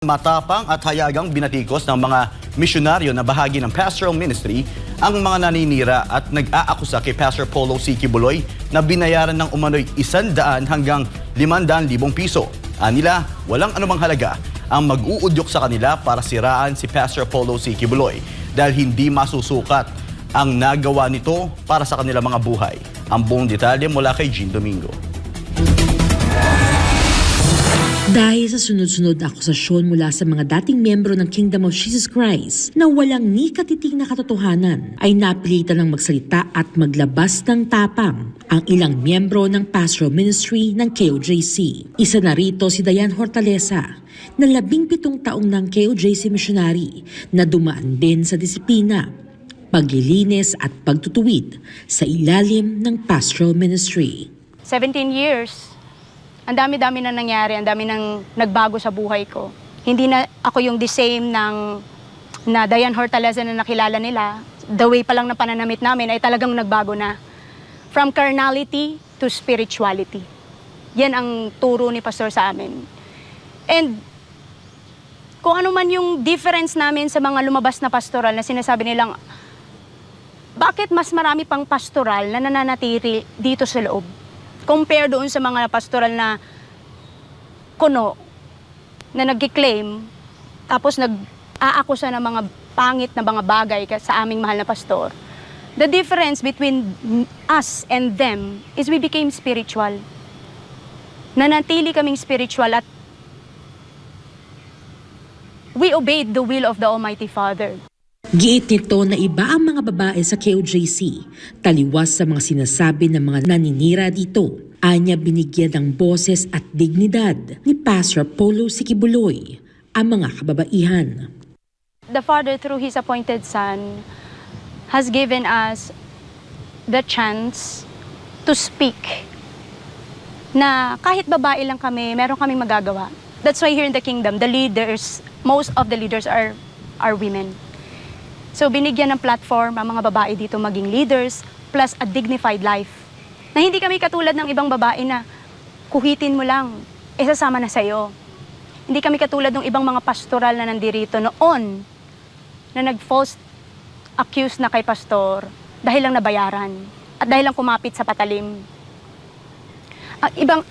Matapang at hayagang binatikos ng mga misyonaryo na bahagi ng pastoral ministry ang mga naninira at nag-aakusa kay Pastor Polo C. Quiboloy na binayaran ng umano'y 100 hanggang 500,000 piso. Anila, walang anumang halaga ang mag-uudyok sa kanila para siraan si Pastor Polo C. Quiboloy dahil hindi masusukat ang nagawa nito para sa kanilang mga buhay. Ang buong detalye mula kay Jean Domingo. Dahil sa sunod-sunod na akusasyon mula sa mga dating miyembro ng Kingdom of Jesus Christ na walang ni katiting na katotohanan, ay napilitan ng magsalita at maglabas ng tapang ang ilang miyembro ng pastoral ministry ng KOJC. Isa na rito si Diane Hortaleza, na 17 taong ng KOJC missionary na dumaan din sa disiplina, paglilinis at pagtutuwid sa ilalim ng pastoral ministry. 17 years. Ang dami-dami na nangyari, ang dami nang nagbago sa buhay ko. Hindi na ako yung the same na Diane Hortaleza na nakilala nila. The way pa lang na pananamit namin ay talagang nagbago na. From carnality to spirituality. Yan ang turo ni Pastor sa amin. And kung ano man yung difference namin sa mga lumabas na pastoral na sinasabi nilang, bakit mas marami pang pastoral na nananatili dito sa loob? Compare doon sa mga pastoral na kuno na nag-claim tapos nag-aakusa ng mga pangit na mga bagay sa aming mahal na pastor. The difference between us and them is we became spiritual. Nanatili kaming spiritual at we obeyed the will of the Almighty Father. Giit nito na iba ang mga babae sa KOJC, taliwas sa mga sinasabi ng mga naninira dito. Anya binigyan ng boses at dignidad ni Pastor Polo C. Quiboloy ang mga kababaihan. The Father, through His appointed Son, has given us the chance to speak na kahit babae lang kami, meron kaming magagawa. That's why here in the kingdom, the leaders, most of the leaders are women. So binigyan ng platform ang mga babae dito maging leaders plus a dignified life. Na hindi kami katulad ng ibang babae na kuhitin mo lang, sasama na sa'yo. Hindi kami katulad ng ibang mga pastoral na nandirito noon na nag-false accuse na kay pastor dahil lang nabayaran at dahil lang kumapit sa patalim.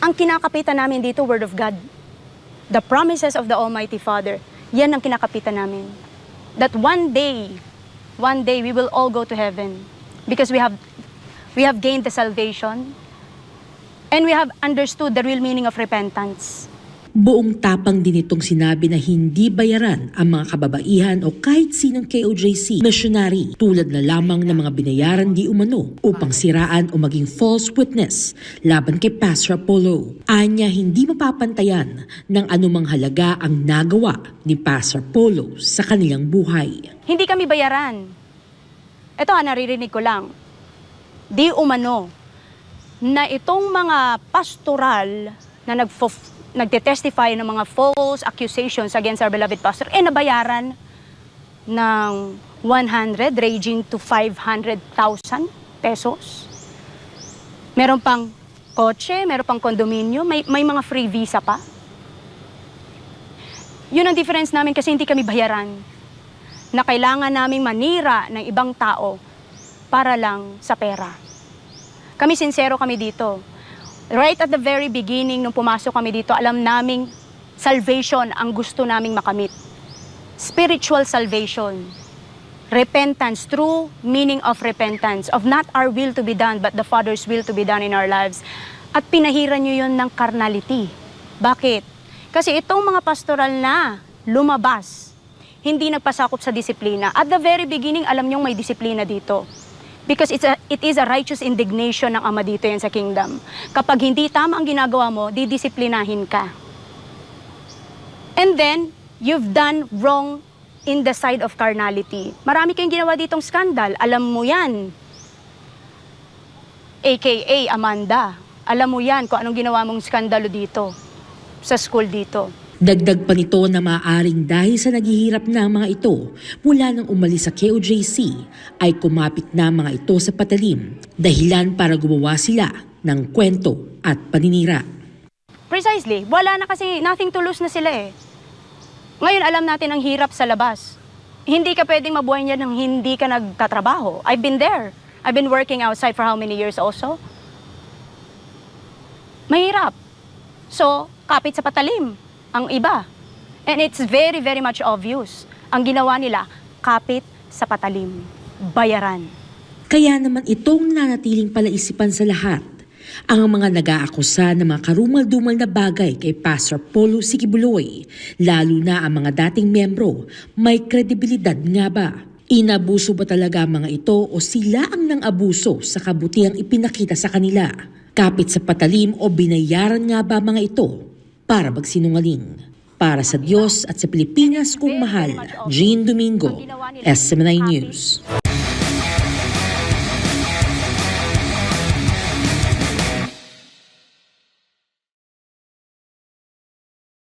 Ang kinakapitan namin dito, Word of God. The promises of the Almighty Father, yan ang kinakapitan namin. That one day we will all go to heaven because we have gained the salvation and we have understood the real meaning of repentance. Buong tapang din itong sinabi na hindi bayaran ang mga kababaihan o kahit sinong KOJC missionary tulad na lamang ng mga binayaran di umano upang siraan o maging false witness laban kay Pastor Polo. Anya hindi mapapantayan ng anumang halaga ang nagawa ni Pastor Polo sa kanilang buhay. Hindi kami bayaran. Ito naririnig ko lang. Di umano na itong mga pastoral na nagte-testify ng mga false accusations against our beloved pastor, nabayaran ng 100 ranging to 500,000 pesos. Meron pang kotse, meron pang kondominyo, may mga free visa pa. Yun ang difference namin kasi hindi kami bayaran na kailangan naming manira ng ibang tao para lang sa pera. Kami sincero kami dito. Right at the very beginning, nung pumasok kami dito, alam naming salvation ang gusto naming makamit. Spiritual salvation. Repentance, true meaning of repentance, of not our will to be done, but the Father's will to be done in our lives. At pinahiran nyo yun ng carnality. Bakit? Kasi itong mga pastoral na lumabas, hindi nagpasakop sa disiplina. At the very beginning, alam nyong may disiplina dito. Because it is a righteous indignation ng Ama dito yan sa kingdom. Kapag hindi tama ang ginagawa mo, didisiplinahin ka. And then, you've done wrong in the side of carnality. Marami kayong ginawa ditong skandal. Alam mo yan. AKA Amanda. Alam mo yan kung anong ginawa mong skandalo dito. Sa school dito. Dagdag pa nito na maaaring dahil sa naghihirap na ang mga ito mula nang umalis sa KOJC ay kumapit na mga ito sa patalim, dahilan para gumawa sila ng kwento at paninira. Precisely. Wala na kasi, nothing to lose na sila eh. Ngayon alam natin ang hirap sa labas. Hindi ka pwedeng mabuhay niyan nang hindi ka nagtatrabaho. I've been there. I've been working outside for how many years also? Mahirap. So, kapit sa patalim ang iba. And it's very, very much obvious. Ang ginawa nila, kapit sa patalim. Bayaran. Kaya naman itong nanatiling palaisipan sa lahat, ang mga nag-aakusa ng mga karumal-dumal na bagay kay Pastor Polo Sikibuloy, lalo na ang mga dating miyembro, may kredibilidad nga ba? Inabuso ba talaga ang mga ito o sila ang nang-abuso sa kabutihang ipinakita sa kanila? Kapit sa patalim o binayaran nga ba mga ito para magsinungaling? Para sa Diyos at sa Pilipinas kung mahal, Jean Domingo, SMNI News.